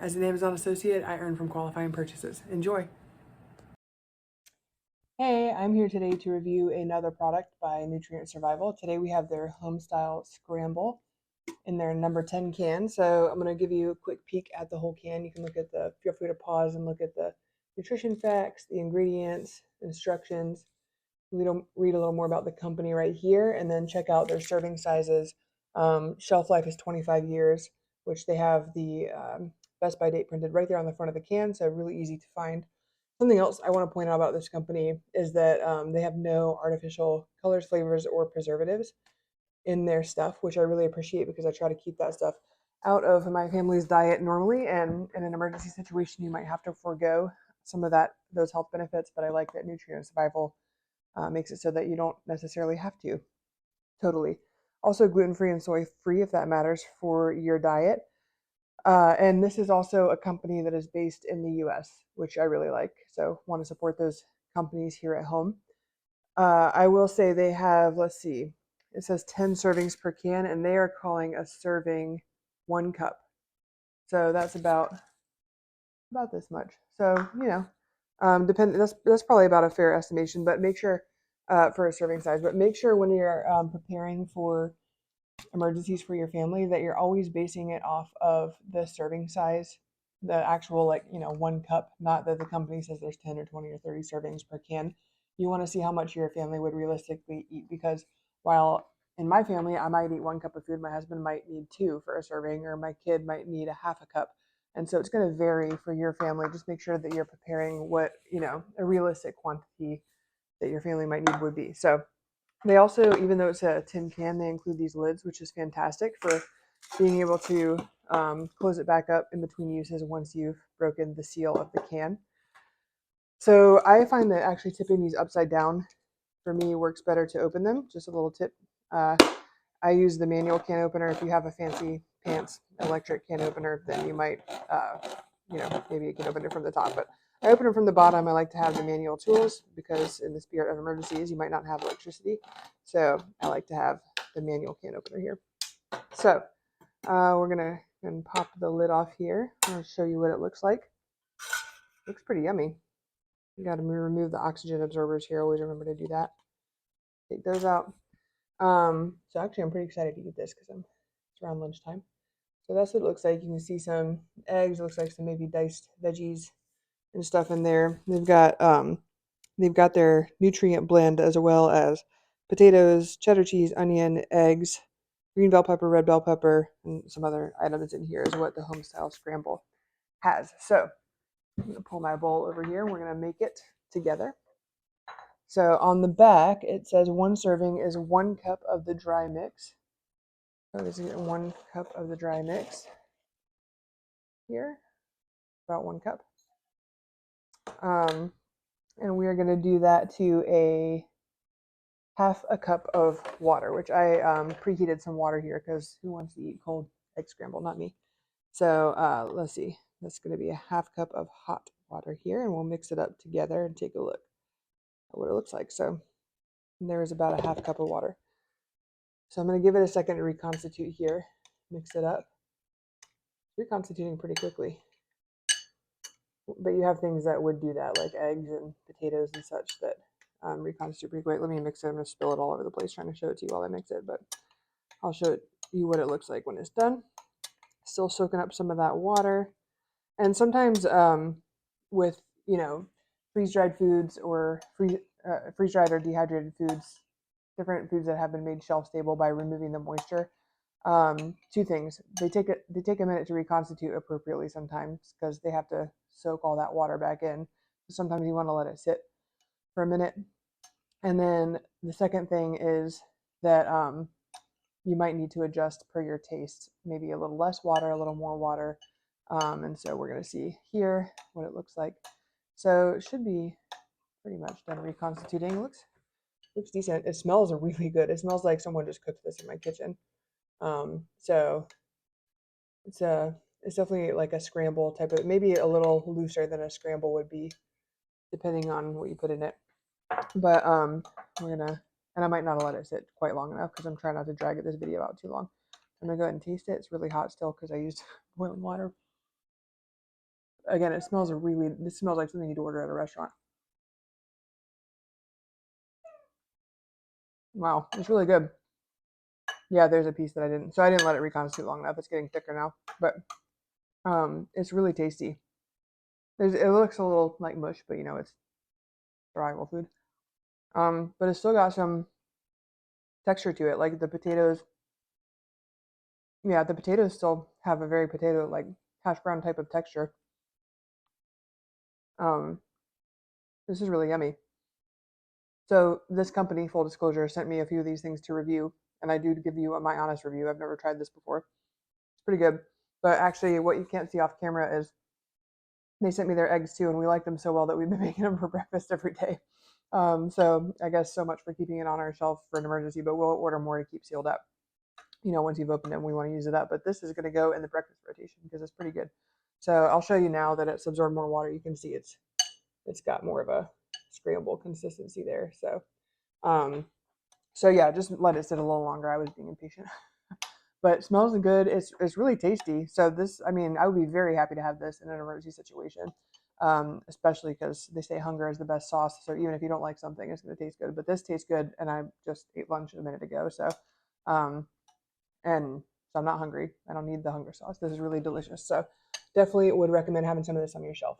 As an Amazon associate, I earn from qualifying purchases. Enjoy. Hey, I'm here today to review another product by Nutrient Survival. Today we have their Homestyle Scramble in their number 10 can. So I'm going to give you a quick peek at the whole can. You can feel free to pause and look at the nutrition facts, the ingredients, instructions. Read a little more about the company right here, and then check out their serving sizes. Shelf life is 25 years, which they have the best by date printed right there on the front of the can, so really easy to find. Something else I want to point out about this company is that they have no artificial colors, flavors, or preservatives in their stuff, which I really appreciate because I try to keep that stuff out of my family's diet normally. And in an emergency situation, you might have to forego some of those health benefits. But I like that Nutrient Survival makes it so that you don't necessarily have to. Totally. Also gluten-free and soy-free if that matters for your diet. And this is also a company that is based in the US, which I really like. So want to support those companies here at home. I will say they have, let's see, it says 10 servings per can, and they are calling a serving 1 cup. So that's about this much. So, that's probably about a fair estimation, but make sure for a serving size, but make sure when you're preparing for emergencies for your family that you're always basing it off of the serving size, the actual 1 cup, not that the company says there's 10 or 20 or 30 servings per can. You want to see how much your family would realistically eat, because while in my family I might eat 1 cup of food, my husband might need 2 for a serving, or my kid might need a half a cup. And so it's going to vary for your family. Just make sure that you're preparing what a realistic quantity that your family might need would be. So they also, even though it's a tin can, they include these lids, which is fantastic for being able to close it back up in between uses once you've broken the seal of the can. So I find that actually tipping these upside down for me works better to open them. Just a little tip. I use the manual can opener. If you have a fancy pants electric can opener, then you might, maybe you can open it from the top. But I open it from the bottom. I like to have the manual tools because in the spirit of emergencies, you might not have electricity. So I like to have the manual can opener here. So we're going to pop the lid off here. I'll show you what it looks like. Looks pretty yummy. You got to remove the oxygen absorbers here. Always remember to do that. Take those out. So actually I'm pretty excited to eat this because it's around lunchtime. So that's what it looks like. You can see some eggs. It looks like some maybe diced veggies and stuff in there. They've got their nutrient blend as well as potatoes, cheddar cheese, onion, eggs, green bell pepper, red bell pepper, and some other items in here is what the Homestyle Scramble has. So I'm gonna pull my bowl over here. We're gonna make it together. So on the back, it says 1 serving is 1 cup of the dry mix. So this is 1 cup of the dry mix here, about 1 cup. And we are going to do that to a half a cup of water, which I preheated some water here because who wants to eat cold egg scramble? Not me. So let's see. That's going to be a half cup of hot water here, and we'll mix it up together and take a look at what it looks like. So there's about a half cup of water. So I'm going to give it a second to reconstitute here. Mix it up. Reconstituting pretty quickly. But you have things that would do that, like eggs and potatoes and such, that reconstitute pretty quick. Let me mix it. I'm going to spill it all over the place trying to show it to you while I mix it, but I'll show you what it looks like when it's done. Still soaking up some of that water. And sometimes with, freeze-dried foods or freeze-dried or dehydrated foods, different foods that have been made shelf-stable by removing the moisture, 2 things. They take a minute to reconstitute appropriately sometimes because they have to soak all that water back in. So sometimes you want to let it sit for a minute. And then the second thing is that you might need to adjust per your taste, maybe a little less water, a little more water. And so we're going to see here what it looks like. So it should be pretty much done reconstituting. Looks decent. It smells really good. It smells like someone just cooked this in my kitchen. So it's definitely like a scramble type of, maybe a little looser than a scramble would be, depending on what you put in it. But we're gonna, and I might not let it sit quite long enough because I'm trying not to drag this video out too long. I'm gonna go ahead and taste it. It's really hot still because I used boiling water. again, this smells like something you'd order at a restaurant. Wow, it's really good. Yeah, there's a piece that I didn't let it reconstitute long enough. It's getting thicker now, but it's really tasty. It looks a little like mush, but it's survival food. But it's still got some texture to it, like the potatoes. Yeah, the potatoes still have a very potato like hash brown type of texture. Um, this is really yummy. So this company, full disclosure, sent me a few of these things to review, and I do give you my honest review. I've never tried this before. It's pretty good, but actually, what you can't see off camera is they sent me their eggs too, and we like them so well that we've been making them for breakfast every day. So I guess so much for keeping it on our shelf for an emergency, but we'll order more to keep sealed up. Once you've opened it, we want to use it up. But this is going to go in the breakfast rotation because it's pretty good. So I'll show you now that it's absorbed more water. You can see it's got more of a scramble consistency there. Um, so yeah, just let it sit a little longer. I was being impatient. But it smells good. It's really tasty. So this, I mean, I would be very happy to have this in an emergency situation, especially because they say hunger is the best sauce. So even if you don't like something, it's going to taste good. But this tastes good, and I just ate lunch a minute ago. Um, so I'm not hungry. I don't need the hunger sauce. This is really delicious. So definitely would recommend having some of this on your shelf.